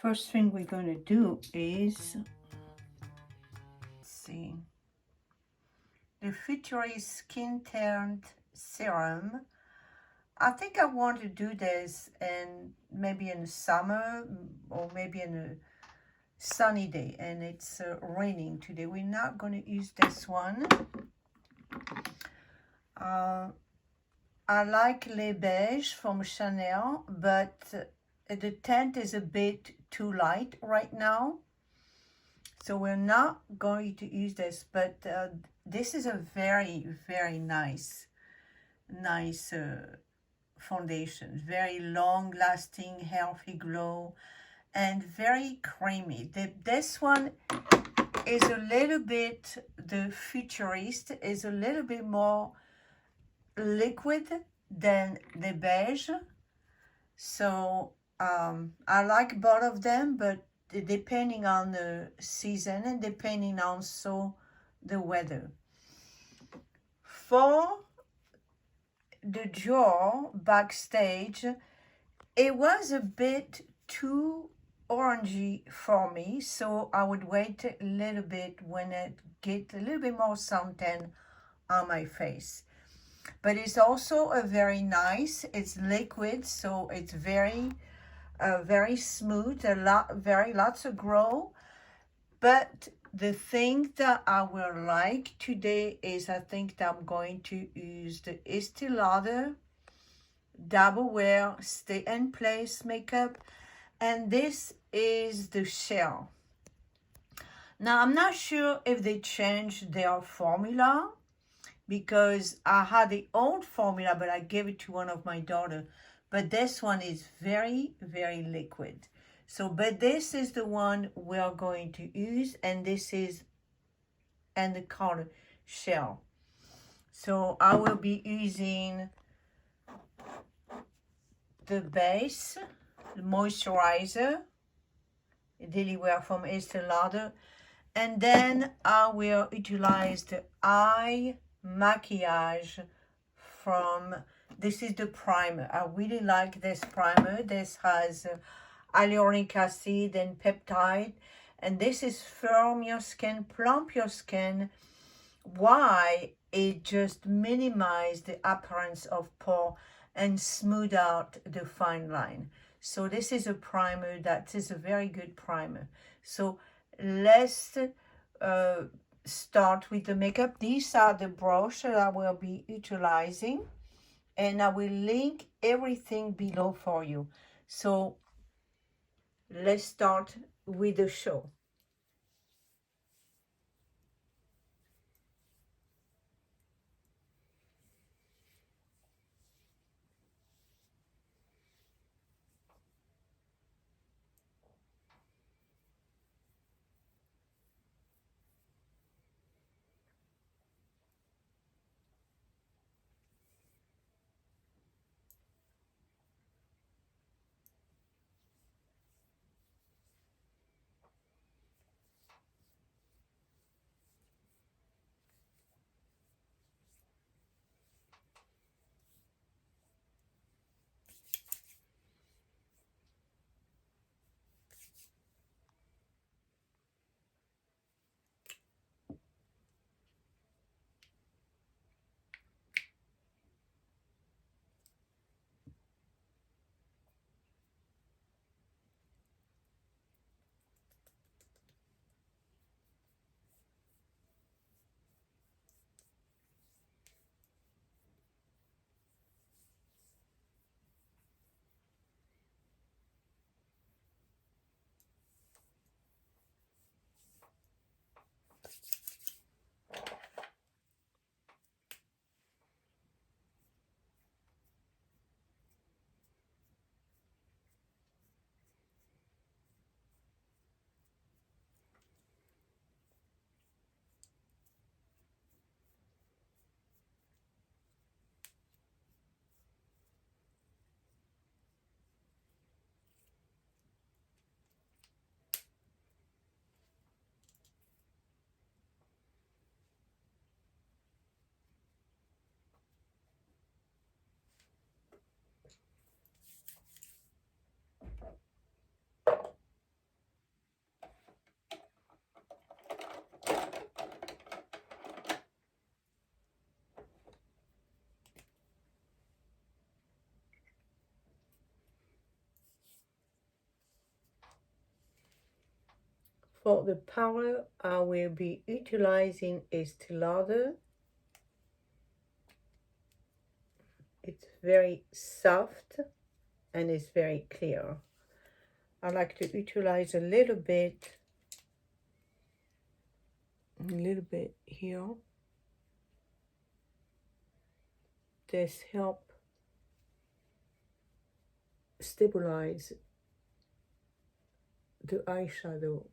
First thing we're going to do is, let's see, the Futurist Skin Tint Serum. I think I want to do this in maybe in the summer or maybe in a sunny day, and it's raining today. We're not going to use this one. I like Les Beige from Chanel, but the tint is a bit too light right now. So we're not going to use this, but this is a very, very nice foundation. Very long-lasting, healthy glow, and very creamy. This one is a little bit, the Futurist is a little bit more liquid than the beige. So I like both of them, but depending on the season and depending also the weather. For the jaw backstage, it was a bit too orangey for me, so I would wait a little bit when it get a little bit more suntan on my face. But it's also a very nice, it's liquid, so it's very very smooth, lots of glow. But the thing that I will like today is I think that I'm going to use the Estee Lauder Double Wear Stay in Place makeup, and this is the shell. Now I'm not sure if they changed their formula, because I had the old formula, but I gave it to one of my daughter. But this one is very, very liquid. So, but this is the one we are going to use, and this is in the color shell. So I will be using the base, the moisturizer, Daily Wear from Estee Lauder, and then I will utilize the eye maquillage from, this is the primer. I really like this primer. This has hyaluronic acid and peptide, and this is firm your skin, plump your skin. Why? It just minimizes the appearance of pore and smooth out the fine line. So this is a primer that is a very good primer. So let's start with the makeup. These are the brush that I will be utilizing, and I will link everything below for you. So let's start with the show. For the powder, I will be utilizing Estee Lauder. It's very soft and it's very clear. I like to utilize a little bit here. This help stabilize the eyeshadow.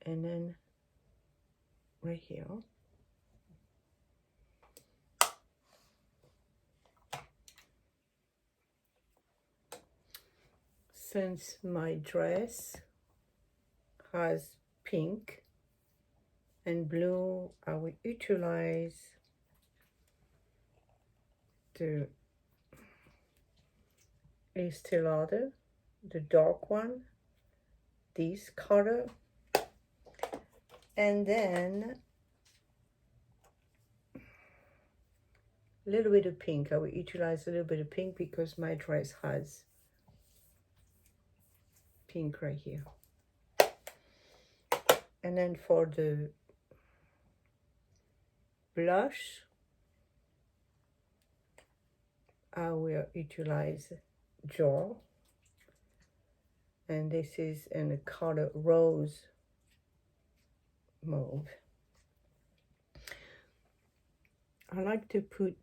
And then right here. Since my dress has pink and blue, I will utilize the Estee Lauder, the dark one, this color, and then a little bit of pink. I will utilize a little bit of pink because my dress has pink right here. And then for the blush, I will utilize Jaw, and this is in the color Rose Mauve. I like to put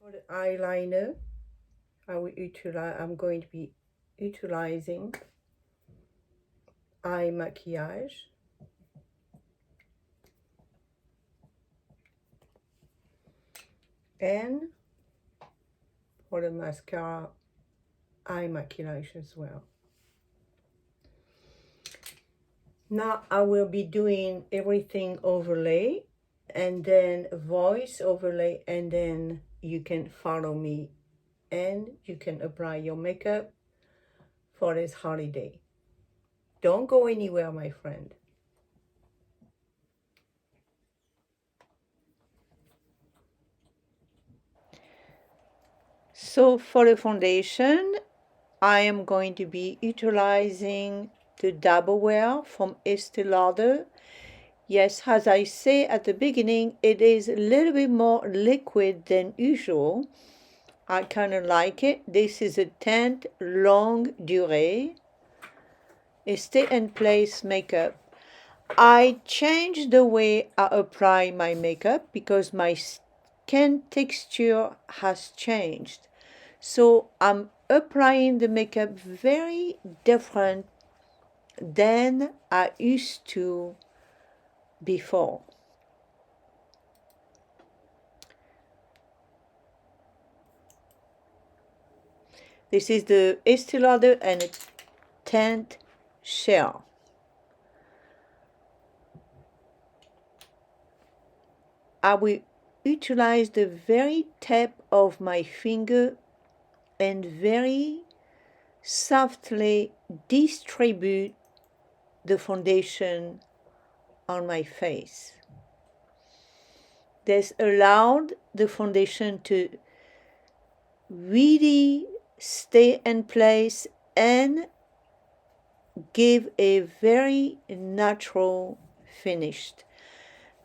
for the eyeliner. I'm going to be utilizing eye maquillage. And for the mascara, eye maquillage as well. Now I will be doing everything overlay and then voice overlay, and then you can follow me and you can apply your makeup for this holiday. Don't go anywhere, my friend. So for the foundation, I am going to be utilizing the Double Wear from Estee Lauder. Yes, as I say at the beginning, it is a little bit more liquid than usual. I kind of like it. This is a Teint Longue Durée. A stay in place makeup. I changed the way I apply my makeup because my skin texture has changed. So I'm applying the makeup very different than I used to before. This is the Estee Lauder and a Teint Shell. I will utilize the very tip of my finger and very softly distribute the foundation on my face. This allowed the foundation to really stay in place and give a very natural finish,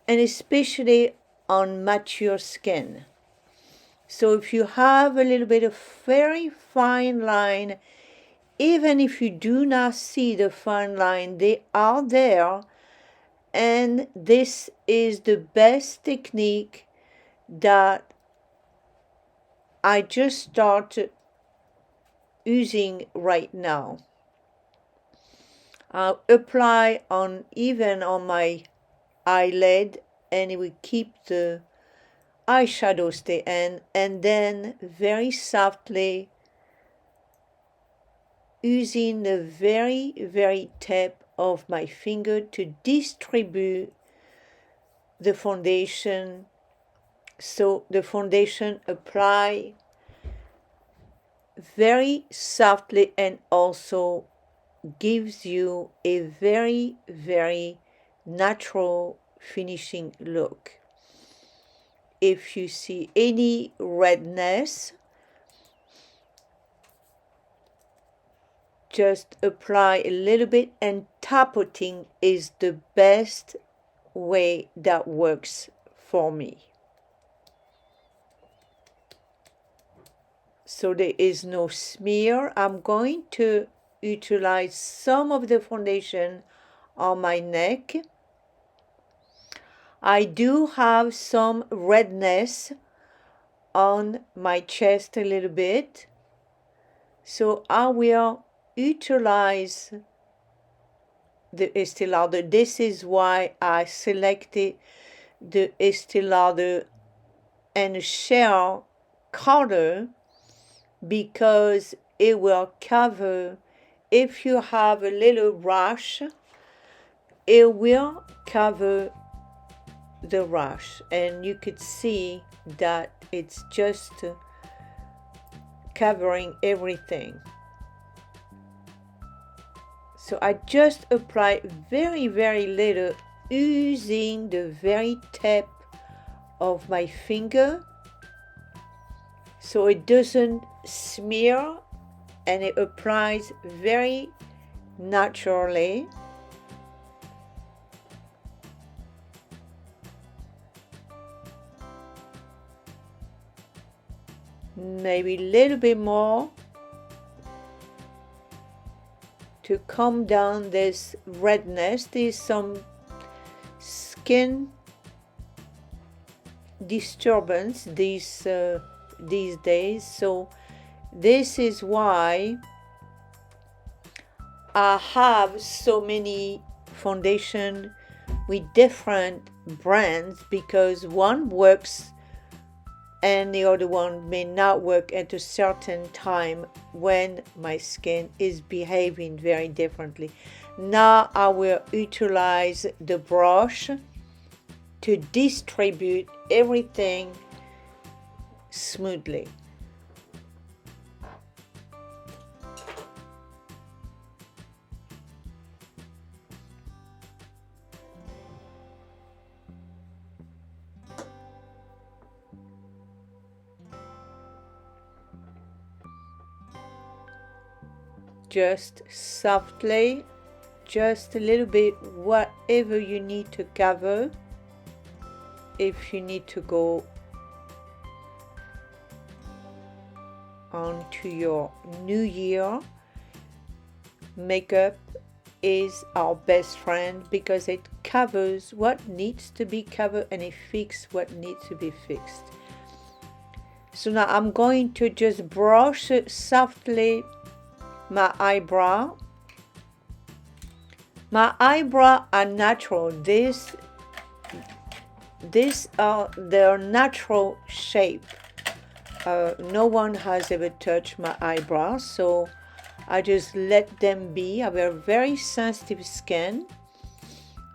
and especially on mature skin. So if you have a little bit of very fine line, even if you do not see the fine line, they are there, and this is the best technique that I just start using right now. I'll apply on even on my eyelid, and it will keep the eyeshadow stay in, and then very softly using the very tip of my finger to distribute the foundation, so the foundation apply very softly and also gives you a very natural finishing look. If you see any redness, just apply a little bit, and tapping is the best way that works for me. So there is no smear. I'm going to utilize some of the foundation on my neck. I do have some redness on my chest a little bit, so I will utilize the Estee Lauder. This is why I selected the Estee Lauder and shell color, because it will cover, if you have a little rush, it will cover the rush, and you could see that it's just covering everything. So I just apply very little using the very tip of my finger, so it doesn't smear, and it applies very naturally. Maybe a little bit more to calm down this redness. There's some skin disturbance these days, so this is why I have so many foundation with different brands, because one works and the other one may not work at a certain time when my skin is behaving very differently. Now I will utilize the brush to distribute everything smoothly. Just softly, just a little bit, whatever you need to cover. If you need to go on to your new year, makeup is our best friend, because it covers what needs to be covered and it fixes what needs to be fixed. So now I'm going to just brush softly my eyebrow. My eyebrow are natural. These are their natural shape. No one has ever touched my eyebrows, so I just let them be. I have a very sensitive skin.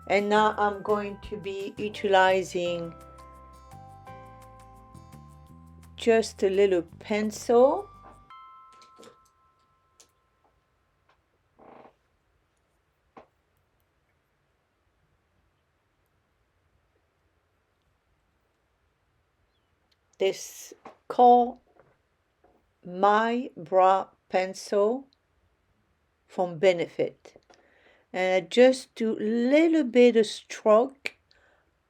And now I'm going to be utilizing just a little pencil. This called My Brow Pencil from Benefit. And I just do a little bit of stroke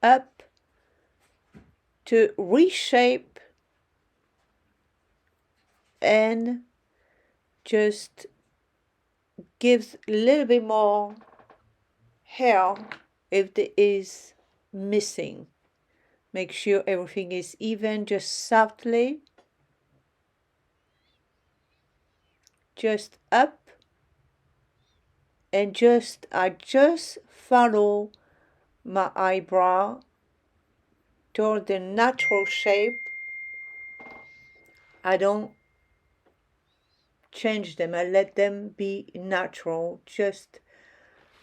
up to reshape and just gives a little bit more hair if there is missing. Make sure everything is even, just softly. just up, and I just follow my eyebrow toward the natural shape. I don't change them. I let them be natural.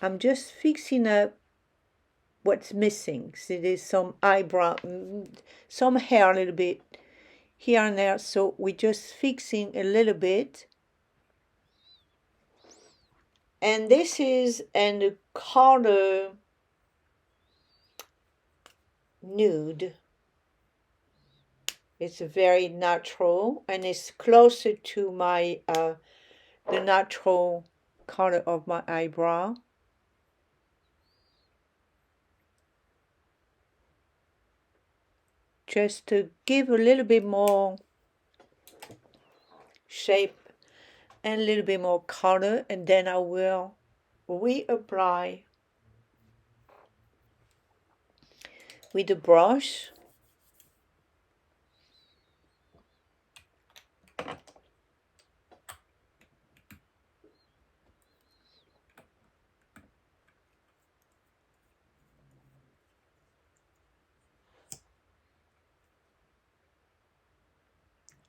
I'm just fixing up what's missing. See, there's some eyebrow, some hair a little bit here and there. So we're just fixing a little bit. And this is in the color nude. It's very natural and it's closer to my the natural color of my eyebrow. Just to give a little bit more shape and a little bit more color, and then I will reapply with the brush.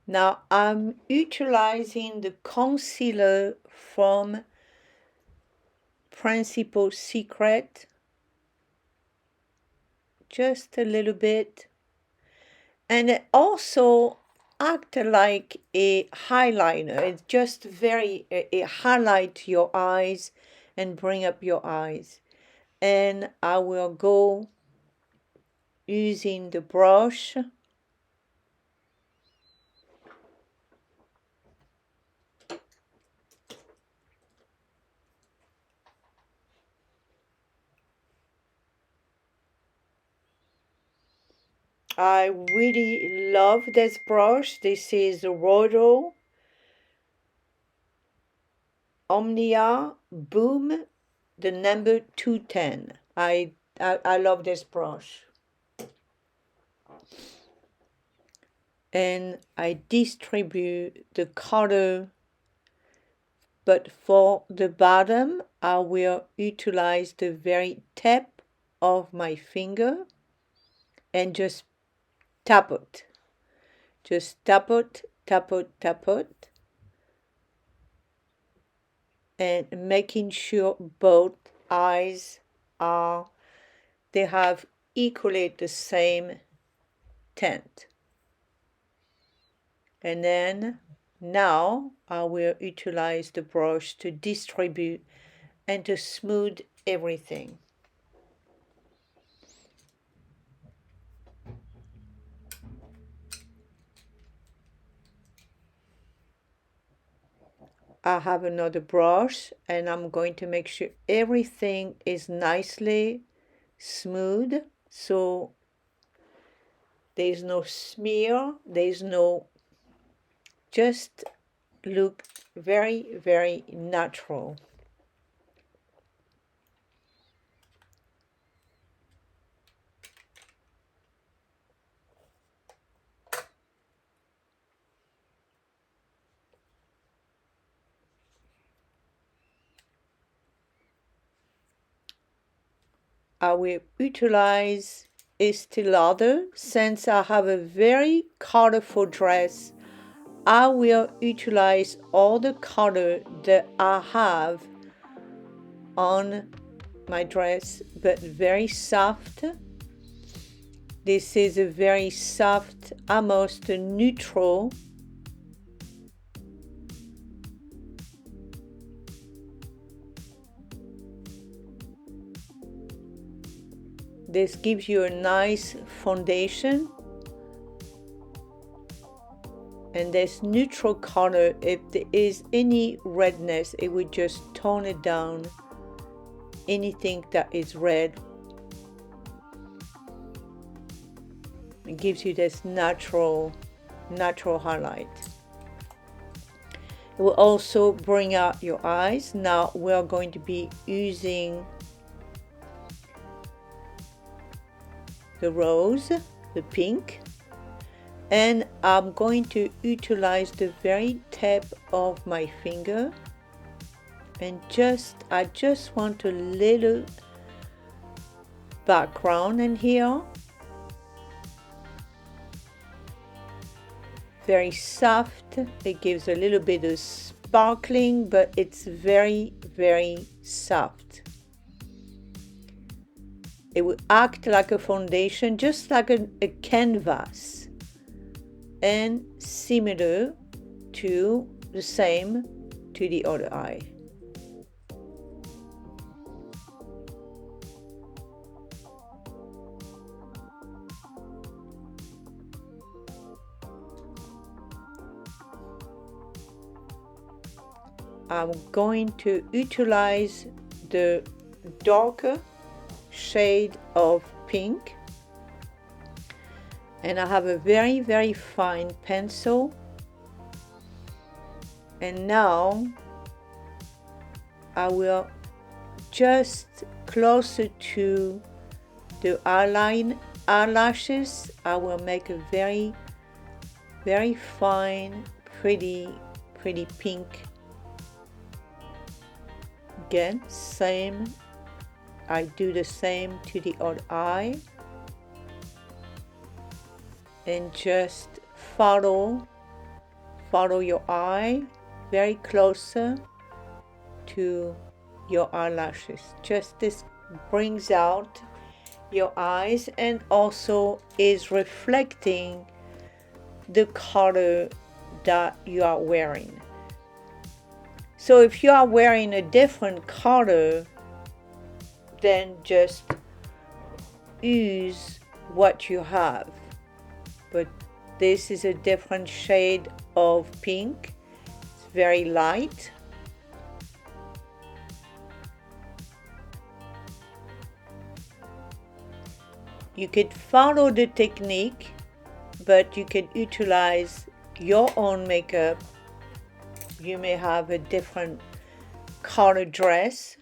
Now I'm utilizing the concealer from Principal Secret, just a little bit, and it also acts like a highlighter. It's just it highlights your eyes and bring up your eyes. And I will go using the brush I really love this brush. This is the Royal Omnia Boom, the number 210. I love this brush. And I distribute the color, but for the bottom, I will utilize the very tip of my finger and just tap it. Just tap it, tap it, tap it. And making sure both eyes they have equally the same tint. And then now I will utilize the brush to distribute and to smooth everything. I have another brush and I'm going to make sure everything is nicely smooth, so there's no smear, there's no, just look very, very natural. I will utilize Estee Lauder. Since I have a very colorful dress, I will utilize all the color that I have on my dress, but very soft. This is a very soft, almost neutral. This gives you a nice foundation. And this neutral color, if there is any redness, it would just tone it down. Anything that is red, it gives you this natural highlight. It will also bring out your eyes. Now we're going to be using the rose, the pink, And I'm going to utilize the very tip of my finger, and I just want a little background in here. Very soft. It gives a little bit of sparkling, but it's very, very soft. It will act like a foundation, just like a canvas, and similar to the same to the other eye. I'm going to utilize the darker shade of pink, and I have a very, very fine pencil, and now I will just closer to the eyelashes, I will make a very, very fine, pretty pink. Again, same, I do the same to the other eye, and just follow your eye very closer to your eyelashes. Just this brings out your eyes and also is reflecting the color that you are wearing. So if you are wearing a different color, then just use what you have. But this is a different shade of pink. It's very light. You could follow the technique, but you can utilize your own makeup. You may have a different color dress.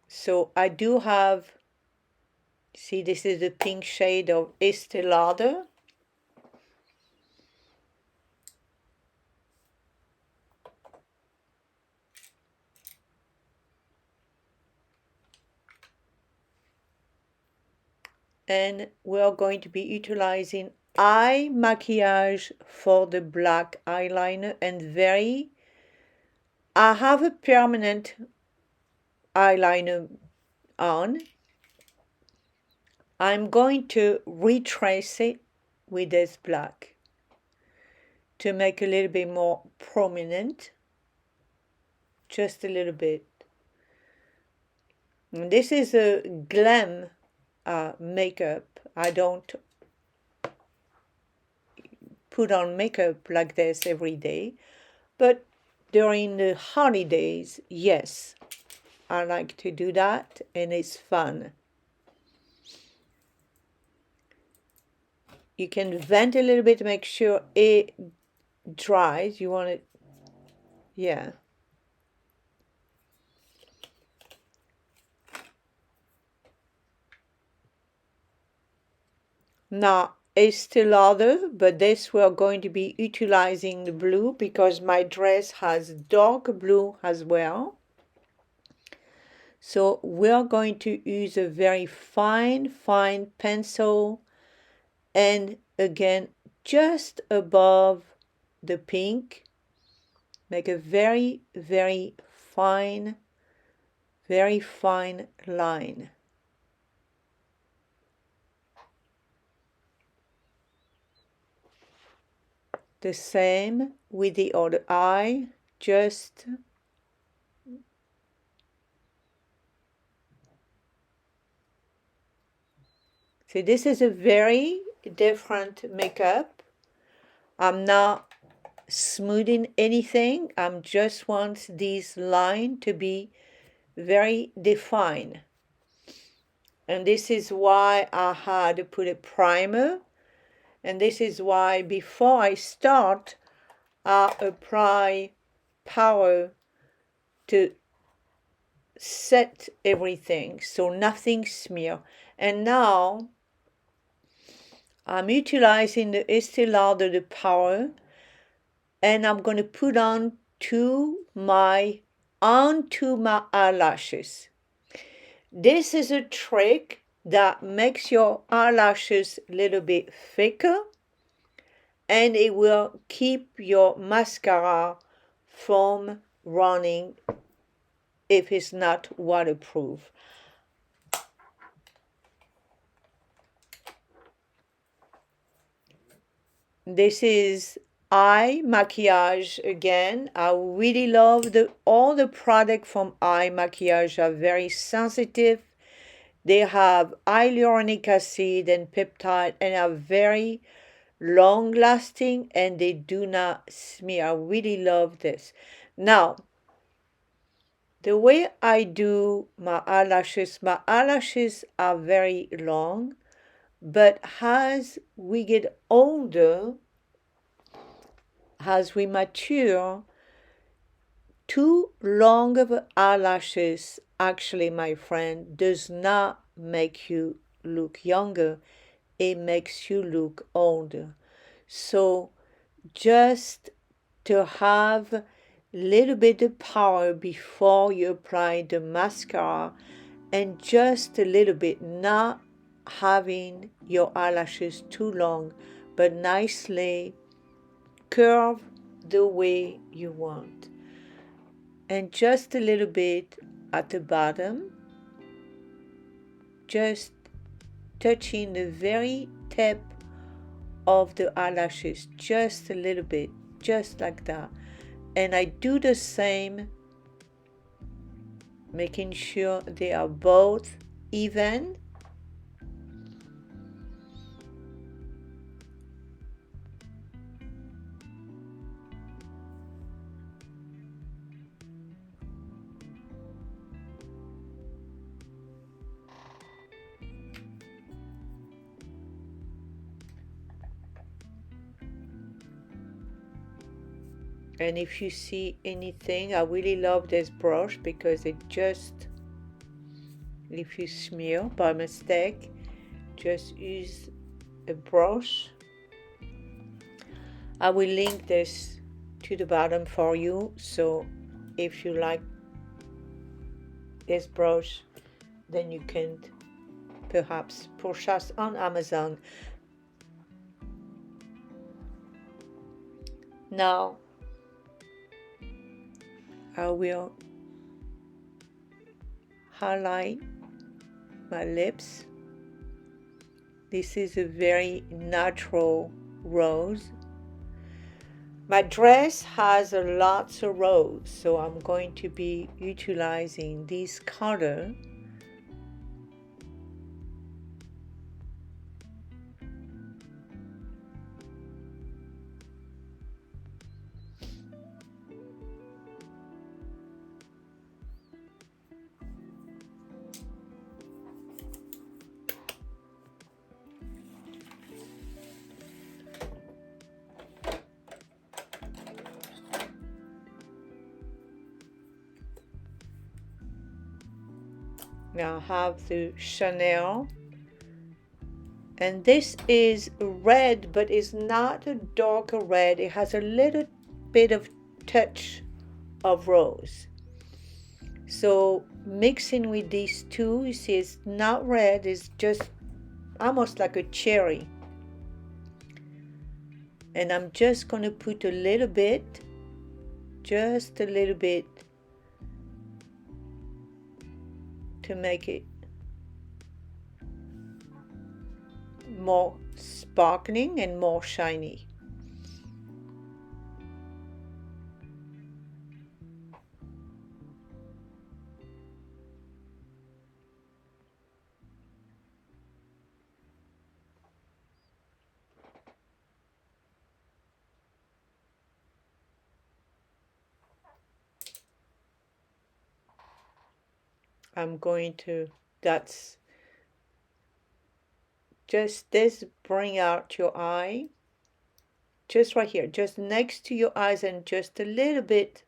So I do have, see, this is the pink shade of Estee Lauder. And we're going to be utilizing eye maquillage for the black eyeliner, and I have a permanent eyeliner on. I'm going to retrace it with this black to make a little bit more prominent, just a little bit. And this is a Glam Makeup. I don't put on makeup like this every day, but during the holidays, yes, I like to do that, and it's fun. You can vent a little bit to make sure it dries. You want it, yeah. Now, it's still other, but this we're going to be utilizing the blue because my dress has dark blue as well. So we're going to use a very fine pencil, and again, just above the pink, make a very fine line. The same with the other eye, just see, this is a very different makeup. I'm not smoothing anything. I'm just want this line to be very defined. And this is why I had to put a primer. And this is why before I start, I apply powder to set everything so nothing smear. And now I'm utilizing the Estee Lauder the Power, and I'm going to put onto my eyelashes. This is a trick that makes your eyelashes a little bit thicker, and it will keep your mascara from running if it's not waterproof. This is eye maquillage again. I really love all the products from eye maquillage are very sensitive. They have hyaluronic acid and peptide and are very long lasting, and they do not smear. I really love this. Now, the way I do my eyelashes are very long, but as we get older, as we mature, too long of eyelashes, actually, my friend, does not make you look younger. It makes you look older. So just to have a little bit of power before you apply the mascara, and just a little bit, not having your eyelashes too long, but nicely curve the way you want. And just a little bit at the bottom, just touching the very tip of the eyelashes, just a little bit, just like that. And I do the same, making sure they are both even. And if you see anything, I really love this brush because it just, if you smear by mistake, just use a brush. I will link this to the bottom for you, so if you like this brush, then you can perhaps purchase on Amazon. Now I will highlight my lips. This is a very natural rose. My dress has lots of rose, so I'm going to be utilizing this color. Now I have the Chanel, and this is red, but it's not a darker red. It has a little bit of touch of rose. So mixing with these two, you see it's not red, it's just almost like a cherry. And I'm just going to put a little bit, just a little bit, to make it more sparkling and more shiny. I'm going to, that's just this, bring out your eye, just right here, just next to your eyes, and just a little bit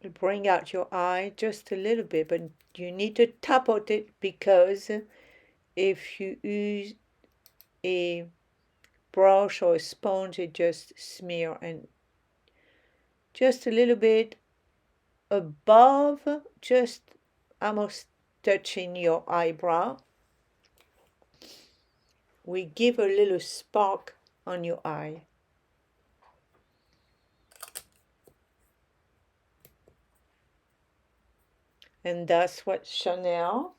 bring out your eye just a little bit, but you need to tap on it because if you use a brush or a sponge, it just smear, and just a little bit above, just almost touching your eyebrow. We give a little spark on your eye. And that's what Chanel.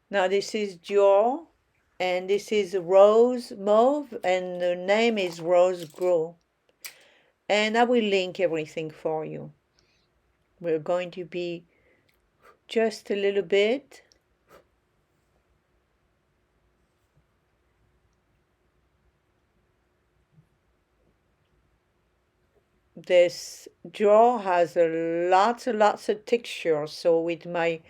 Now this is Dior, and this is Rose Mauve, and the name is Rose Grow. And I will link everything for you. We're going to be just a little bit. This drawer has lots of texture, so with my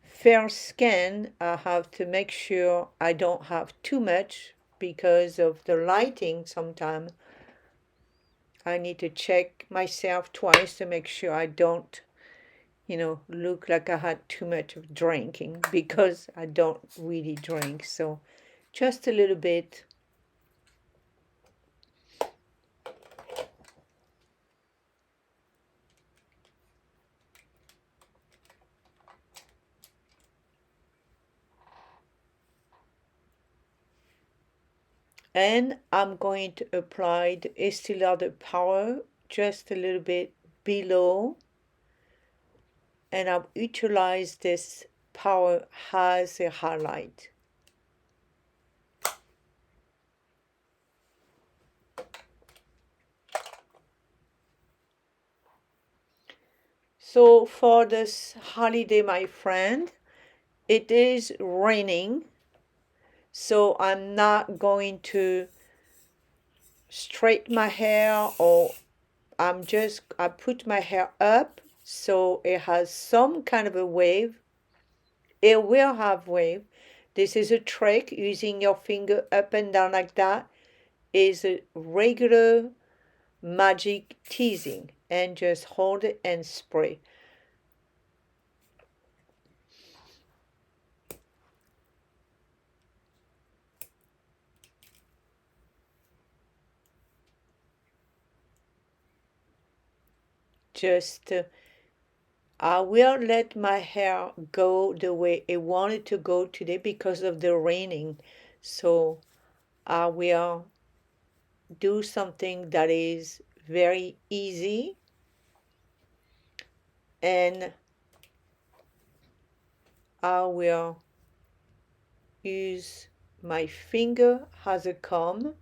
fair skin I have to make sure I don't have too much because of the lighting. Sometimes I need to check myself twice to make sure I don't, look like I had too much of drinking, because I don't really drink. So just a little bit. And I'm going to apply the Estee Lauder Power just a little bit below, and I'll utilize this power as a highlight. So for this holiday, my friend, it is raining, so I'm not going to straighten my hair, or I put my hair up so it has some kind of a wave. It will have wave. This is a trick. Using your finger up and down like that is a regular magic teasing, and just hold it and spray. Just I will let my hair go the way it wanted to go today because of the raining. So I will do something that is very easy, and I will use my finger as a comb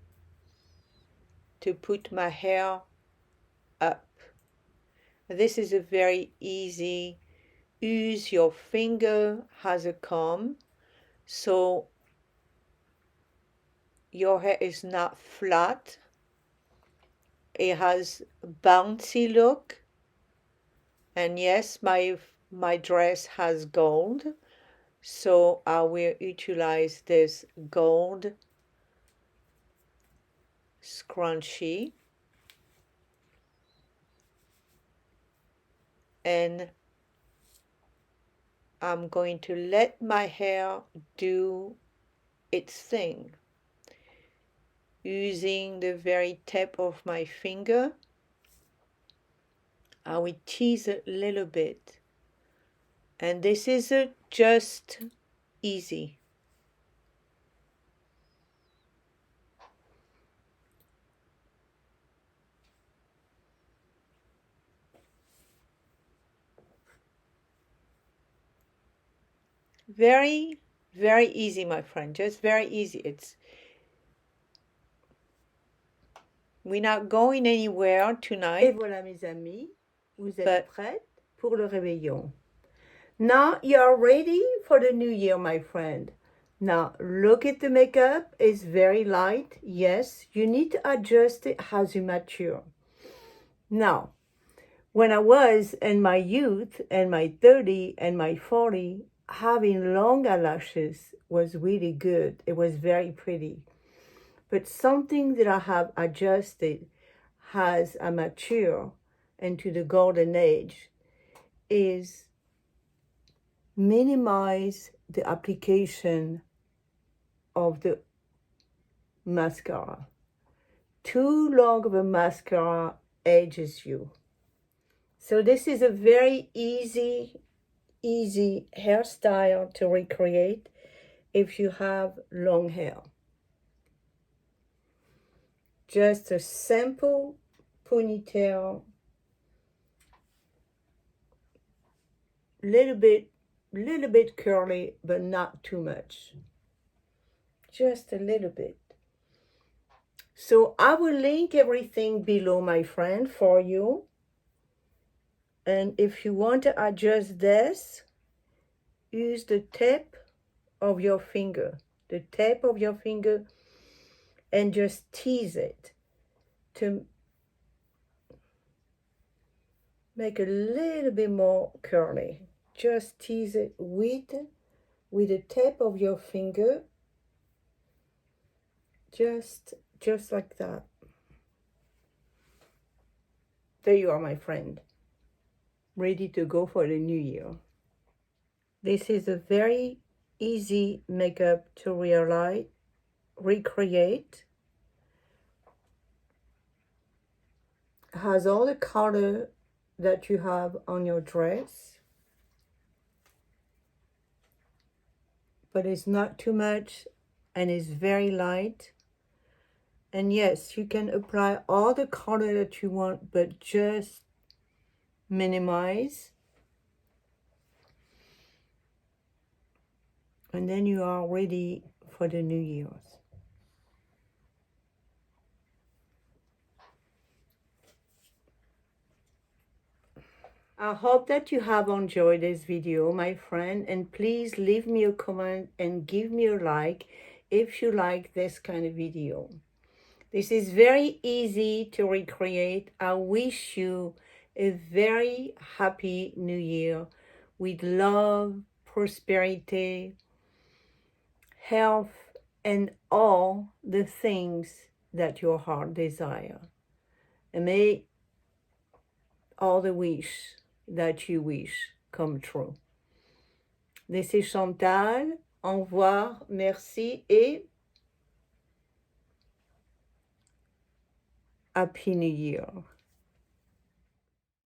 to put my hair up. This is a very easy. Use your finger as a comb so your hair is not flat. It has a bouncy look. And yes, my dress has gold, so I will utilize this gold scrunchie, and I'm going to let my hair do its thing using the very tip of my finger. I will tease a little bit, and this is just easy. Very, very easy, my friend, just very easy. We're not going anywhere tonight. Et voilà, mes amis, vous êtes prêtes pour le réveillon. Now you're ready for the new year, my friend. Now look at the makeup. It's very light. Yes, you need to adjust it as you mature. Now, when I was in my youth and my 30 and my 40, having long eyelashes was really good. It was very pretty. But something that I have adjusted as I mature into the golden age is minimize the application of the mascara. Too long of a mascara ages you. So this is a very easy hairstyle to recreate if you have long hair. Just a simple ponytail, little bit curly, but not too much. Just a little bit. So I will link everything below, my friend, for you. And if you want to adjust this, use the tip of your finger. The tip of your finger, and just tease it to make a little bit more curly. Just tease it with the tip of your finger. Just like that. There you are, my friend. Ready to go for the new year. This is a very easy makeup to recreate. It has all the color that you have on your dress, but it's not too much and it's very light. And yes, you can apply all the color that you want, but just minimize. And then you are ready for the New Year's. I hope that you have enjoyed this video, my friend, and please leave me a comment and give me a like if you like this kind of video. This is very easy to recreate. I wish you a very happy new year with love, prosperity, health, and all the things that your heart desire. And may all the wish that you wish come true. This is Chantal. Au revoir, merci et Happy New Year.